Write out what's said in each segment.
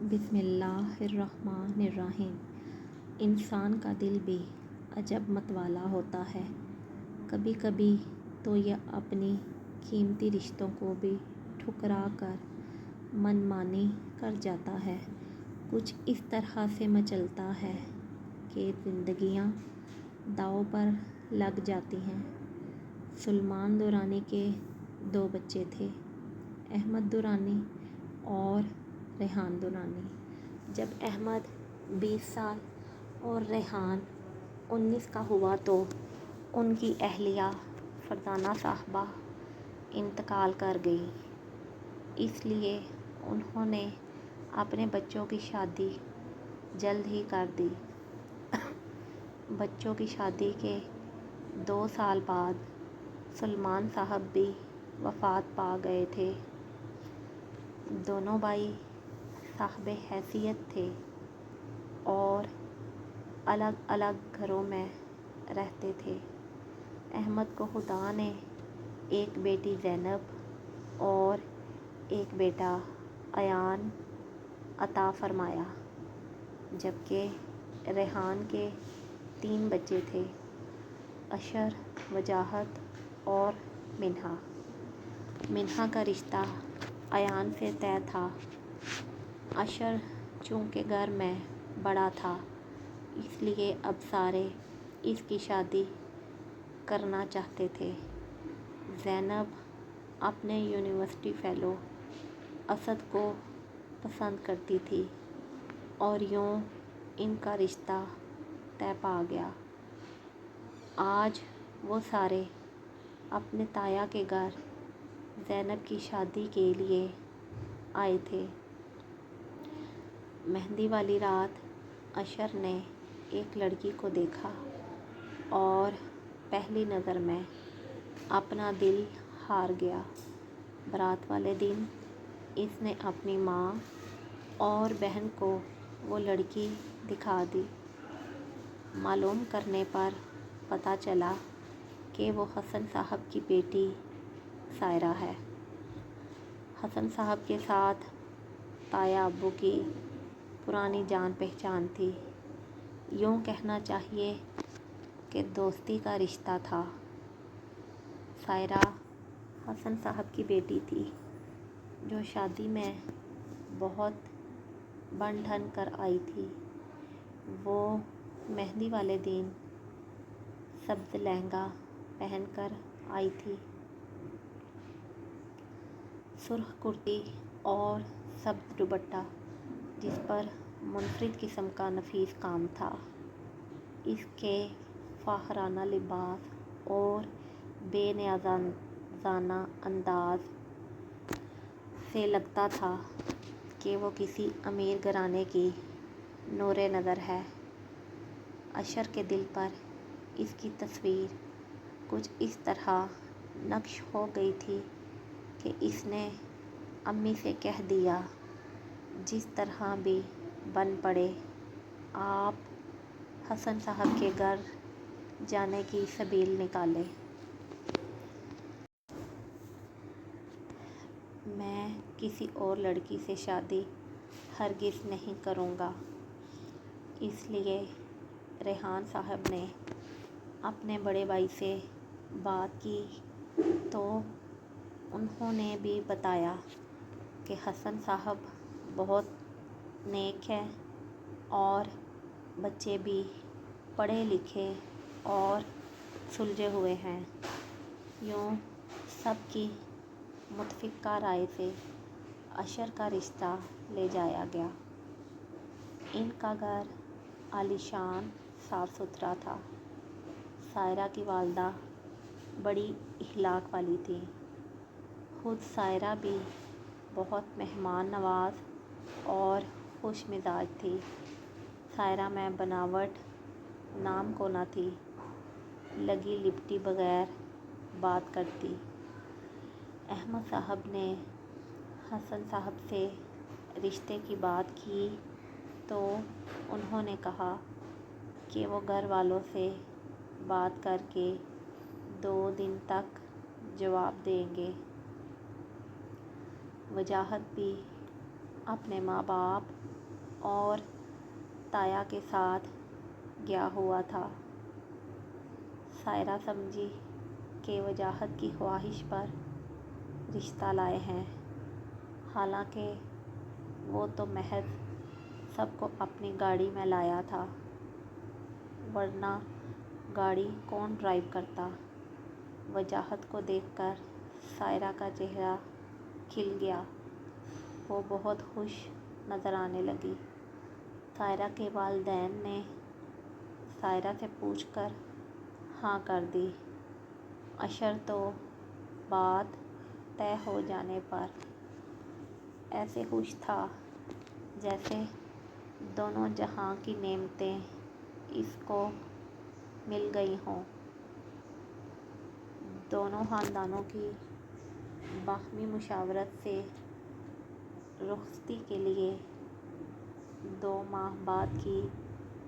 بسم اللہ الرحمن الرحیم۔ انسان کا دل بھی عجب متوالا ہوتا ہے۔ کبھی کبھی تو یہ اپنی قیمتی رشتوں کو بھی ٹھکرا کر من مانی کر جاتا ہے۔ کچھ اس طرح سے مچلتا ہے کہ زندگیاں داؤ پر لگ جاتی ہیں۔ سلیمان درانی کے 2 بچے تھے، احمد درانی اور ریحان درانی۔ جب احمد 20 سال اور ریحان 19 کا ہوا تو ان کی اہلیہ فرزانہ صاحبہ انتقال کر گئی۔ اس لیے انہوں نے اپنے بچوں کی شادی جلد ہی کر دی۔ بچوں کی شادی کے 2 سال بعد سلیمان صاحب بھی وفات پا گئے تھے۔ دونوں بھائی صاحب حیثیت تھے اور الگ الگ گھروں میں رہتے تھے۔ احمد کو خدا نے ایک بیٹی زینب اور ایک بیٹا ایان عطا فرمایا، جبکہ ریحان کے 3 بچے تھے، عشر، وجاہت اور منہا۔ منہا کا رشتہ ایان سے طے تھا۔ عشر چونکہ گھر میں بڑا تھا، اس لیے اب سارے اس کی شادی کرنا چاہتے تھے۔ زینب اپنے یونیورسٹی فیلو اسد کو پسند کرتی تھی اور یوں ان کا رشتہ طے پا گیا۔ آج وہ سارے اپنے تایا کے گھر زینب کی شادی کے لیے آئے تھے۔ مہندی والی رات عشر نے ایک لڑکی کو دیکھا اور پہلی نظر میں اپنا دل ہار گیا۔ بارات والے دن اس نے اپنی ماں اور بہن کو وہ لڑکی دکھا دی۔ معلوم کرنے پر پتہ چلا کہ وہ حسن صاحب کی بیٹی سائرہ ہے۔ حسن صاحب کے ساتھ تایا ابو کی پرانی جان پہچان تھی، یوں کہنا چاہیے کہ دوستی کا رشتہ تھا۔ سائرہ حسن صاحب کی بیٹی تھی، جو شادی میں بہت بن ٹھن کر آئی تھی۔ وہ مہندی والے دن سبز لہنگا پہن کر آئی تھی، سرخ کرتی اور سبز دوپٹہ جس پر منفرد قسم کا نفیس کام تھا۔ اس کے فاخرانہ لباس اور بے نیازانہ انداز سے لگتا تھا کہ وہ کسی امیر گھرانے کی نورِ نظر ہے۔ عشر کے دل پر اس کی تصویر کچھ اس طرح نقش ہو گئی تھی کہ اس نے امی سے کہہ دیا، جس طرح بھی بن پڑے آپ حسن صاحب کے گھر جانے کی سبیل نکالیں۔ میں کسی اور لڑکی سے شادی ہرگز نہیں کروں گا۔ اس لیے ریحان صاحب نے اپنے بڑے بھائی سے بات کی تو انہوں نے بھی بتایا کہ حسن صاحب بہت نیک ہے اور بچے بھی پڑھے لکھے اور سلجھے ہوئے ہیں۔ یوں سب کی متفقہ رائے سے عشر کا رشتہ لے جایا گیا۔ ان کا گھر عالیشان صاف ستھرا تھا۔ سائرہ کی والدہ بڑی اخلاق والی تھیں۔ خود سائرہ بھی بہت مہمان نواز اور خوش مزاج تھی۔ سائرہ میں بناوٹ نام کو نہ تھی، لگی لپٹی بغیر بات کرتی۔ احمد صاحب نے حسن صاحب سے رشتے کی بات کی تو انہوں نے کہا کہ وہ گھر والوں سے بات کر کے 2 دن تک جواب دیں گے۔ وجاہت بھی اپنے ماں باپ اور تایا کے ساتھ گیا ہوا تھا۔ سائرہ سمجھی کہ وجاہت کی خواہش پر رشتہ لائے ہیں، حالانکہ وہ تو محض سب کو اپنی گاڑی میں لایا تھا، ورنہ گاڑی کون ڈرائیو کرتا۔ وجاہت کو دیکھ کر سائرہ کا چہرہ کھل گیا، وہ بہت خوش نظر آنے لگی۔ سائرہ کے والدین نے سائرہ سے پوچھ کر ہاں کر دی۔ اشر تو بات طے ہو جانے پر ایسے خوش تھا جیسے دونوں جہاں کی نعمتیں اس کو مل گئی ہوں۔ دونوں خاندانوں کی باہمی مشاورت سے رخصتی کے لیے 2 ماہ بعد کی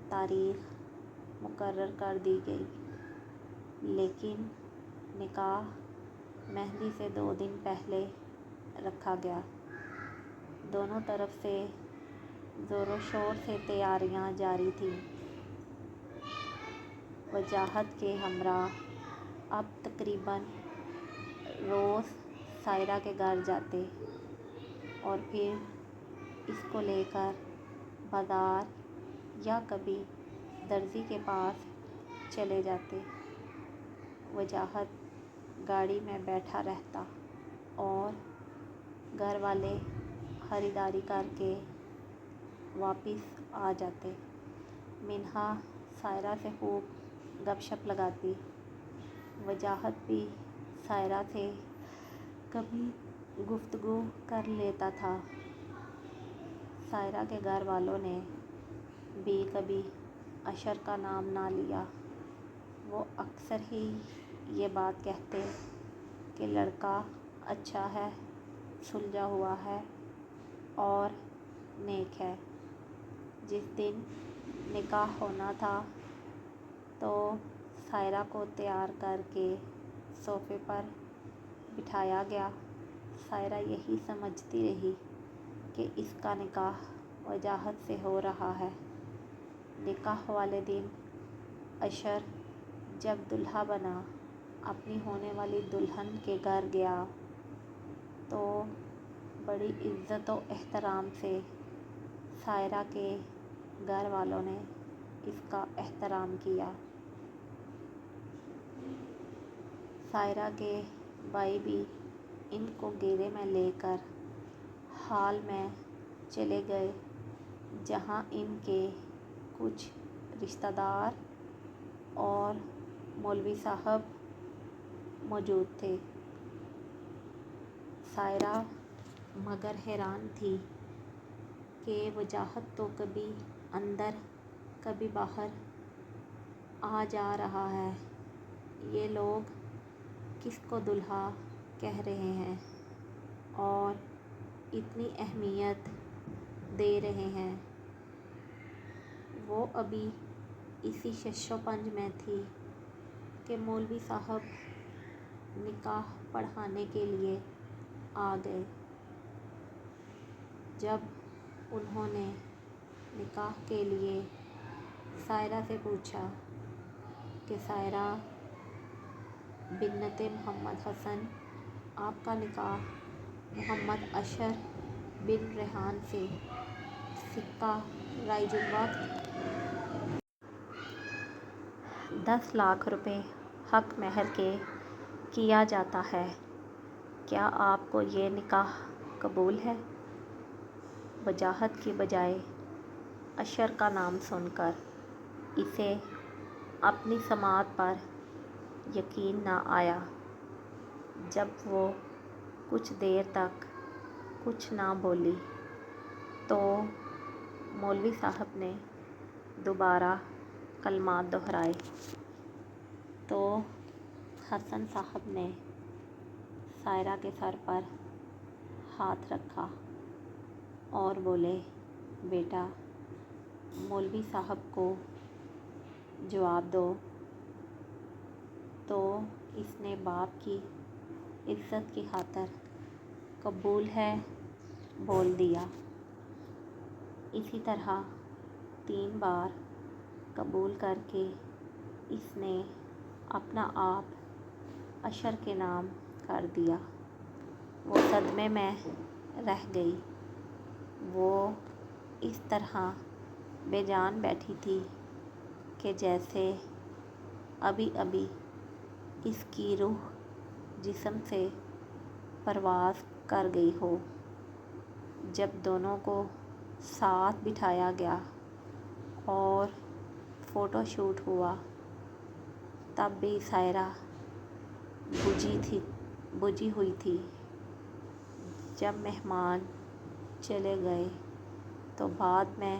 تاریخ مقرر کر دی گئی، لیکن نکاح مہندی سے 2 دن پہلے رکھا گیا۔ دونوں طرف سے زور و شور سے تیاریاں جاری تھیں۔ وجاہت کے ہمراہ اب تقریباً روز سائرہ کے گھر جاتے اور پھر اس کو لے کر بازار یا کبھی درزی کے پاس چلے جاتے۔ وجاہت گاڑی میں بیٹھا رہتا اور گھر والے خریداری کر کے واپس آ جاتے۔ منہا سائرہ سے خوب گپ شپ لگاتی، وجاہت بھی سائرہ سے کبھی گفتگو کر لیتا تھا۔ سائرہ کے گھر والوں نے بھی کبھی اشر کا نام نہ لیا۔ وہ اکثر ہی یہ بات کہتے کہ لڑکا اچھا ہے، سلجھا ہوا ہے اور نیک ہے۔ جس دن نکاح ہونا تھا تو سائرہ کو تیار کر کے صوفے پر بٹھایا گیا۔ سائرہ یہی سمجھتی رہی کہ اس کا نکاح وجاہت سے ہو رہا ہے۔ نکاح والے دن اشر جب دلہا بنا اپنی ہونے والی دلہن کے گھر گیا تو بڑی عزت و احترام سے سائرہ کے گھر والوں نے اس کا احترام کیا۔ سائرہ کے بھائی بھی ان کو گھیرے میں لے کر ہال میں چلے گئے، جہاں ان کے کچھ رشتہ دار اور مولوی صاحب موجود تھے۔ سائرہ مگر حیران تھی کہ وجاہت تو کبھی اندر کبھی باہر آ جا رہا ہے، یہ لوگ کس کو دلہا کہہ رہے ہیں اور اتنی اہمیت دے رہے ہیں۔ وہ ابھی اسی شش و پنج میں تھی کہ مولوی صاحب نکاح پڑھانے کے لیے آ گئے۔ جب انہوں نے نکاح کے لیے سائرہ سے پوچھا کہ سائرہ بنت محمد حسن، آپ کا نکاح محمد اشر بن ریحان سے سکہ رائج الوقت 10 لاکھ روپے حق مہر کے کیا جاتا ہے، کیا آپ کو یہ نکاح قبول ہے؟ وجاہت کی بجائے اشر کا نام سن کر اسے اپنی سماعت پر یقین نہ آیا۔ جب وہ کچھ دیر تک کچھ نہ بولی تو مولوی صاحب نے دوبارہ کلمات دہرائے تو حسن صاحب نے سائرہ کے سر پر ہاتھ رکھا اور بولے، بیٹا مولوی صاحب کو جواب دو۔ تو اس نے باپ کی عزت کی خاطر قبول ہے بول دیا۔ اسی طرح 3 بار قبول کر کے اس نے اپنا آپ اشر کے نام کر دیا۔ وہ صدمے میں رہ گئی۔ وہ اس طرح بے جان بیٹھی تھی کہ جیسے ابھی ابھی اس کی روح جسم سے پرواز کر گئی ہو۔ جب دونوں کو ساتھ بٹھایا گیا اور فوٹو شوٹ ہوا تب بھی سائرہ بجھی ہوئی تھی۔ جب مہمان چلے گئے تو بعد میں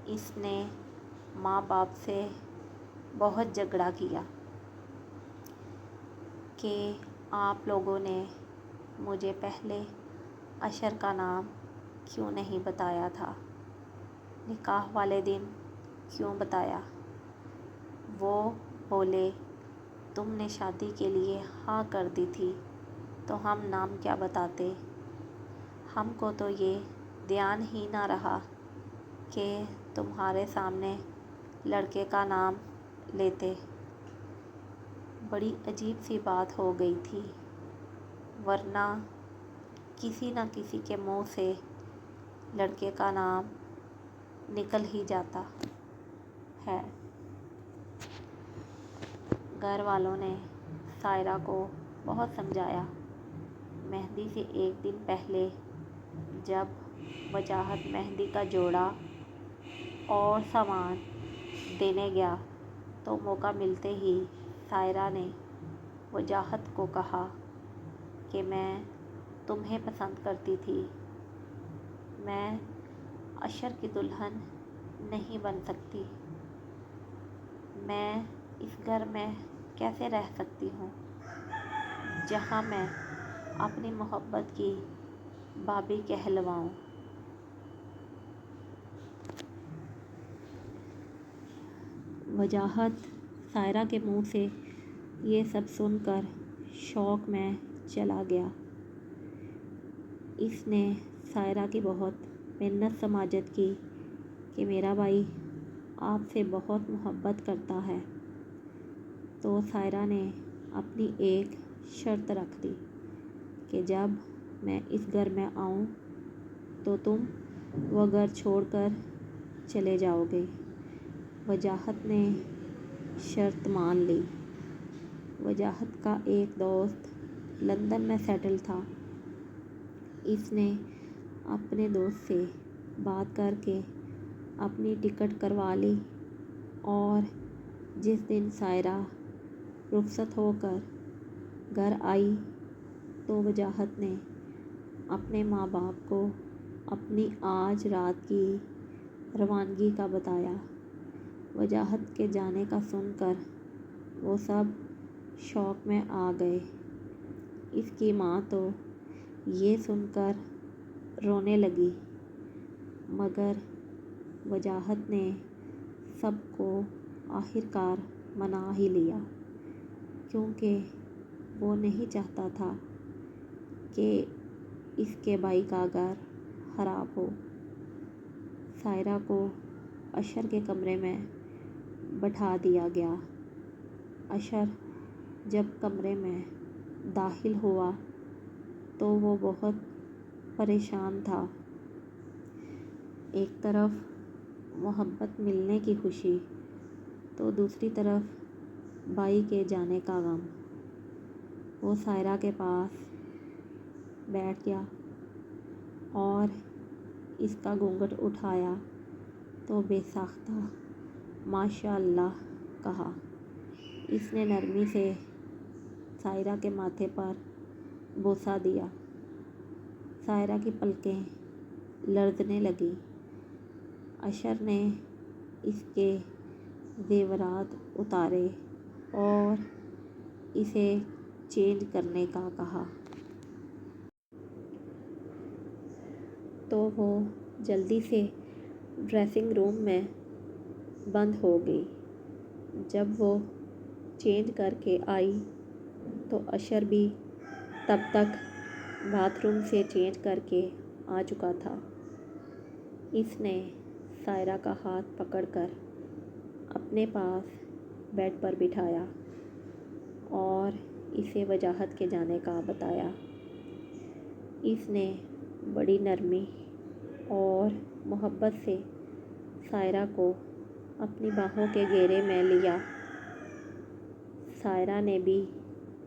اس نے ماں باپ سے بہت جھگڑا کیا کہ آپ لوگوں نے مجھے پہلے اشر کا نام کیوں نہیں بتایا تھا، نکاح والے دن کیوں بتایا؟ وہ بولے تم نے شادی کے لیے ہاں کر دی تھی تو ہم نام کیا بتاتے؟ ہم کو تو یہ دھیان ہی نہ رہا کہ تمہارے سامنے لڑکے کا نام لیتے۔ بڑی عجیب سی بات ہو گئی تھی، ورنہ کسی نہ کسی کے منہ سے لڑکے کا نام نکل ہی جاتا ہے۔ گھر والوں نے سائرہ کو بہت سمجھایا۔ مہندی سے ایک دن پہلے جب وجاہت مہندی کا جوڑا اور سامان دینے گیا تو موقع ملتے ہی سائرہ نے وجاہت کو کہا کہ میں تمہیں پسند کرتی تھی، میں اشر کی دلہن نہیں بن سکتی، میں اس گھر میں کیسے رہ سکتی ہوں جہاں میں اپنی محبت کی بھابھی کہلواؤں۔ وجاہت سائرہ کے منہ سے یہ سب سن کر شوق میں چلا گیا۔ اس نے سائرہ کی بہت منت سماجت کی کہ میرا بھائی آپ سے بہت محبت کرتا ہے۔ تو سائرہ نے اپنی ایک شرط رکھ دی کہ جب میں اس گھر میں آؤں تو تم وہ گھر چھوڑ کر چلے جاؤ گے۔ وجاہت نے شرط مان لی۔ وجاہت کا ایک دوست لندن میں سیٹل تھا۔ اس نے اپنے دوست سے بات کر کے اپنی ٹکٹ کروا لی اور جس دن سائرہ رخصت ہو کر گھر آئی تو وجاہت نے اپنے ماں باپ کو اپنی آج رات کی روانگی کا بتایا۔ وجاہت کے جانے کا سن کر وہ سب شوق میں آ گئے۔ اس کی ماں تو یہ سن کر رونے لگی، مگر وجاہت نے سب کو آخر کار منا ہی لیا کیونکہ وہ نہیں چاہتا تھا کہ اس کے بھائی کا گھر خراب ہو۔ سائرہ کو اشر کے کمرے میں بٹھا دیا گیا۔ اشر جب کمرے میں داخل ہوا تو وہ بہت پریشان تھا۔ ایک طرف محبت ملنے کی خوشی تو دوسری طرف بھائی کے جانے کا غم۔ وہ سائرہ کے پاس بیٹھ گیا اور اس کا گھونگھٹ اٹھایا تو بے ساختہ ماشاء اللہ کہا۔ اس نے نرمی سے سائرہ کے ماتھے پر بوسہ دیا۔ سائرہ کی پلکیں لرزنے لگیں۔ اشر نے اس کے زیورات اتارے اور اسے چینج کرنے کا کہا۔ تو وہ جلدی سے ڈریسنگ روم میں بند ہو گئی۔ جب وہ چینج کر کے آئی تو اشر بھی تب تک باتھ روم سے چینج کر کے آ چکا تھا۔ اس نے سائرہ کا ہاتھ پکڑ کر اپنے پاس بیڈ پر بٹھایا اور اسے وجاہت کے جانے کا بتایا۔ اس نے بڑی نرمی اور محبت سے سائرہ کو اپنی باہوں کے گھیرے میں لیا۔ سائرہ نے بھی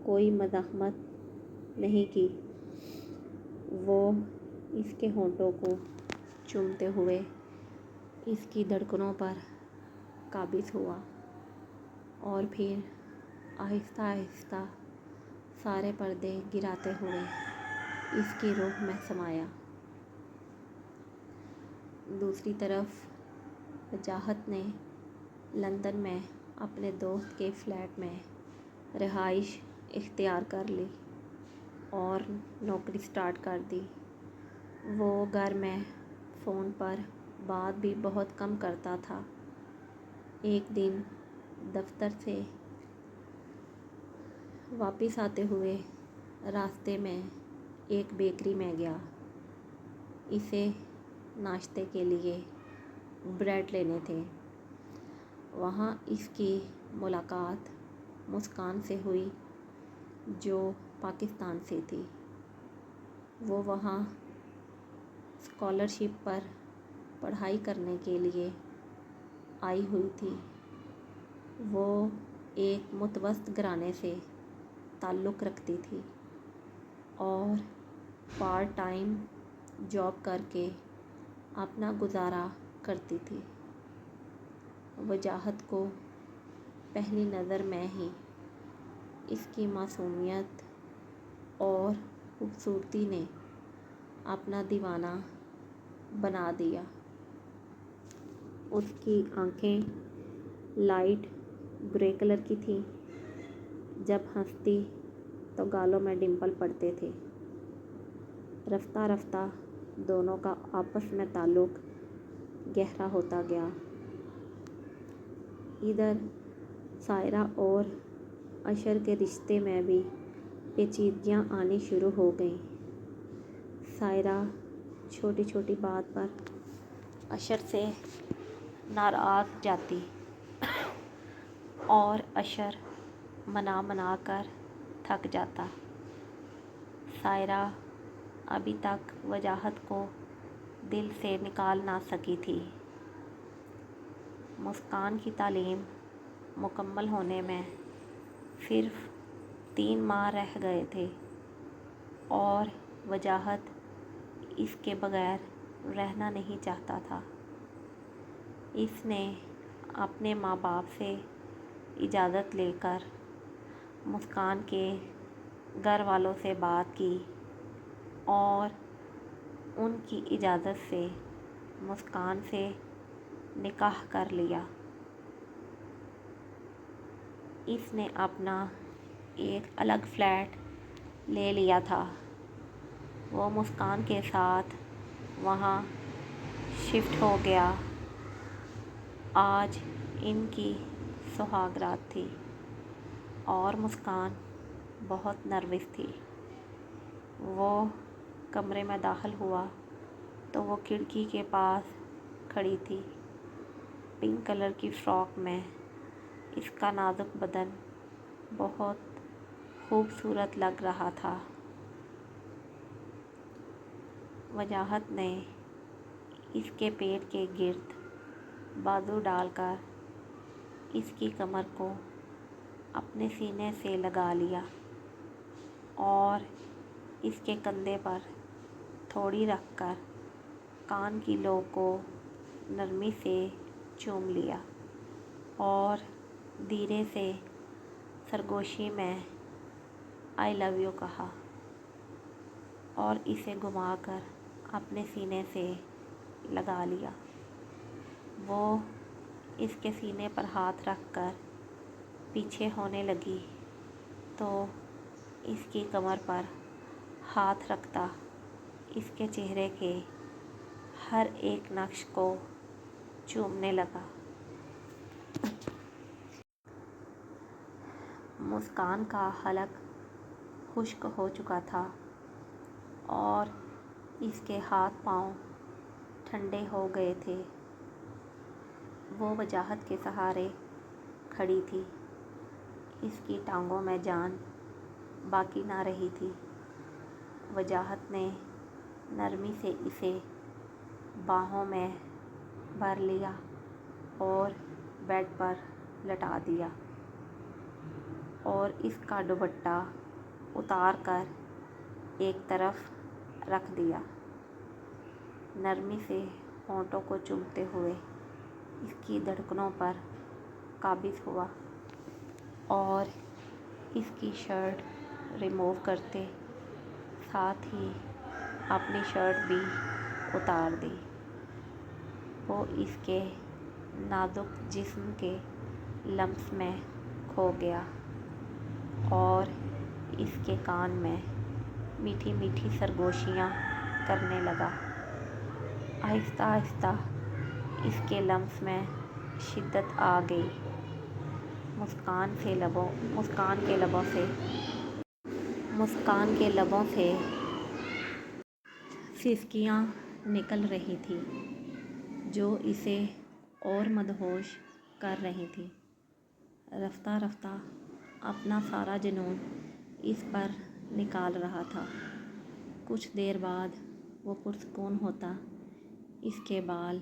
کوئی مزاحمت نہیں کی۔ وہ اس کے ہونٹوں کو چومتے ہوئے اس کی دھڑکنوں پر قابض ہوا اور پھر آہستہ آہستہ سارے پردے گراتے ہوئے اس کی روح میں سمایا۔ دوسری طرف وجاہت نے لندن میں اپنے دوست کے فلیٹ میں رہائش اختیار کر لی اور نوکری سٹارٹ کر دی۔ وہ گھر میں فون پر بات بھی بہت کم کرتا تھا۔ ایک دن دفتر سے واپس آتے ہوئے راستے میں ایک بیکری میں گیا۔ اسے ناشتے کے لیے بریڈ لینے تھے۔ وہاں اس کی ملاقات مسکان سے ہوئی جو پاکستان سے تھی۔ وہ وہاں اسکالرشپ پر پڑھائی کرنے کے لیے آئی ہوئی تھی۔ وہ ایک متوسط گھرانے سے تعلق رکھتی تھی اور پارٹ ٹائم جاب کر کے اپنا گزارا کرتی تھی۔ وجاہت کو پہلی نظر میں ہی اس کی معصومیت اور خوبصورتی نے اپنا دیوانہ بنا دیا۔ اس کی آنکھیں لائٹ گرے کلر کی تھیں۔ جب ہنستی تو گالوں میں ڈمپل پڑتے تھے۔ رفتہ رفتہ دونوں کا آپس میں تعلق گہرا ہوتا گیا۔ ادھر سائرہ اور اشر کے رشتے میں بھی پیچیدگیاں آنی شروع ہو گئیں۔ سائرہ چھوٹی چھوٹی بات پر اشر سے ناراض جاتی اور اشر منا منا کر تھک جاتا۔ سائرہ ابھی تک وجاہت کو دل سے نکال نہ سکی تھی۔ مسکان کی تعلیم مکمل ہونے میں صرف 3 ماہ رہ گئے تھے اور وجاہت اس کے بغیر رہنا نہیں چاہتا تھا۔ اس نے اپنے ماں باپ سے اجازت لے کر مسکان کے گھر والوں سے بات کی اور ان کی اجازت سے مسکان سے نکاح کر لیا۔ اس نے اپنا ایک الگ فلیٹ لے لیا تھا۔ وہ مسکان کے ساتھ وہاں شفٹ ہو گیا۔ آج ان کی سہاگ رات تھی اور مسکان بہت نروس تھی۔ وہ کمرے میں داخل ہوا تو وہ کھڑکی کے پاس کھڑی تھی۔ پنک کلر کی فراک میں اس کا نازک بدن بہت خوبصورت لگ رہا تھا۔ وجاہت نے اس کے پیٹ کے گرد بازو ڈال کر اس کی کمر کو اپنے سینے سے لگا لیا اور اس کے کندھے پر تھوڑی رکھ کر کان کی لو کو نرمی سے چوم لیا اور دھیرے سے سرگوشی میں آئی لو یو کہا اور اسے گھما کر اپنے سینے سے لگا لیا۔ وہ اس کے سینے پر ہاتھ رکھ کر پیچھے ہونے لگی تو اس کی کمر پر ہاتھ رکھتا اس کے چہرے کے ہر ایک نقش کو چومنے لگا۔ مسکان کا حلق خشک ہو چکا تھا اور اس کے ہاتھ پاؤں ٹھنڈے ہو گئے تھے۔ وہ وجاہت کے سہارے کھڑی تھی۔ اس کی ٹانگوں میں جان باقی نہ رہی تھی۔ وجاہت نے نرمی سے اسے باہوں میں بھر لیا اور بیڈ پر لٹا دیا اور اس کا دوپٹہ اتار کر ایک طرف رکھ دیا۔ نرمی سے ہونٹوں کو چومتے ہوئے اس کی دھڑکنوں پر قابض ہوا اور اس کی شرٹ ریموو کرتے ساتھ ہی اپنی شرٹ بھی اتار دی۔ وہ اس کے نازک جسم کے لمس میں کھو گیا اور اس کے کان میں میٹھی میٹھی سرگوشیاں کرنے لگا۔ آہستہ آہستہ اس کے لمس میں شدت آ گئی۔ مسکان کے لبوں سے سسکیاں نکل رہی تھیں جو اسے اور مدہوش کر رہی تھیں۔ رفتہ رفتہ اپنا سارا جنون اس پر نکال رہا تھا۔ کچھ دیر بعد وہ پرسکون ہوتا اس کے بال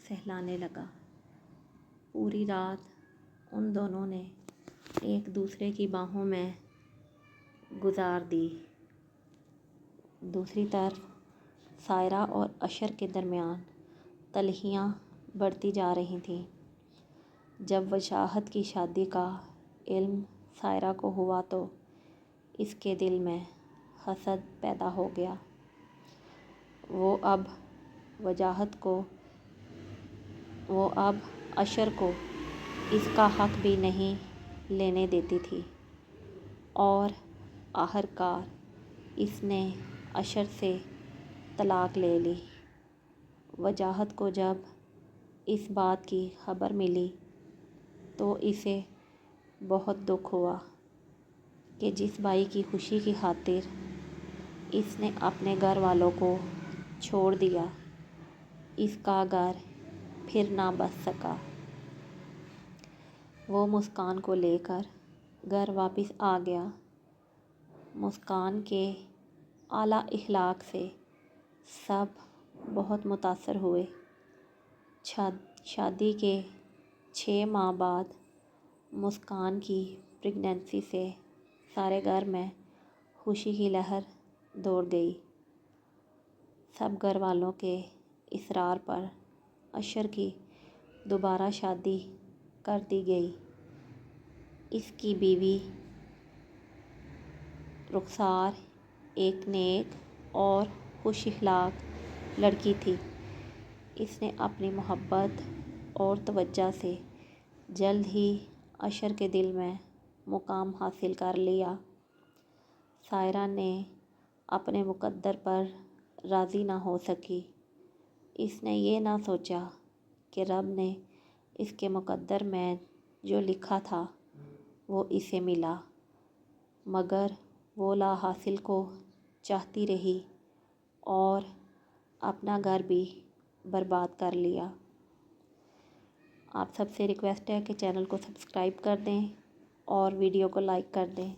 سہلانے لگا۔ پوری رات ان دونوں نے ایک دوسرے کی باہوں میں گزار دی۔ دوسری طرف سائرہ اور اشر کے درمیان تلخیاں بڑھتی جا رہی تھیں۔ جب وجاہت کی شادی کا علم سائرہ کو ہوا تو اس کے دل میں حسد پیدا ہو گیا۔ وہ اب اشر کو اس کا حق بھی نہیں لینے دیتی تھی اور آخرکار اس نے اشر سے طلاق لے لی۔ وجاہت کو جب اس بات کی خبر ملی تو اسے بہت دکھ ہوا کہ جس بھائی کی خوشی کی خاطر اس نے اپنے گھر والوں کو چھوڑ دیا، اس کا گھر پھر نہ بس سکا۔ وہ مسکان کو لے کر گھر واپس آ گیا۔ مسکان کے اعلیٰ اخلاق سے سب بہت متاثر ہوئے۔ شادی کے 6 ماہ بعد مسکان کی پریگننسی سے سارے گھر میں خوشی کی لہر دوڑ گئی۔ سب گھر والوں کے اصرار پر اشر کی دوبارہ شادی کر دی گئی۔ اس کی بیوی رخسار ایک نیک اور خوش اخلاق لڑکی تھی۔ اس نے اپنی محبت اور توجہ سے جلد ہی اشر کے دل میں مقام حاصل کر لیا۔ سائرہ نے اپنے مقدر پر راضی نہ ہو سکی۔ اس نے یہ نہ سوچا کہ رب نے اس کے مقدر میں جو لکھا تھا وہ اسے ملا، مگر وہ لا حاصل کو چاہتی رہی اور اپنا گھر بھی برباد کر لیا۔ آپ سب سے ریکویسٹ ہے کہ چینل کو سبسکرائب کر دیں اور ویڈیو کو لائک کر دیں۔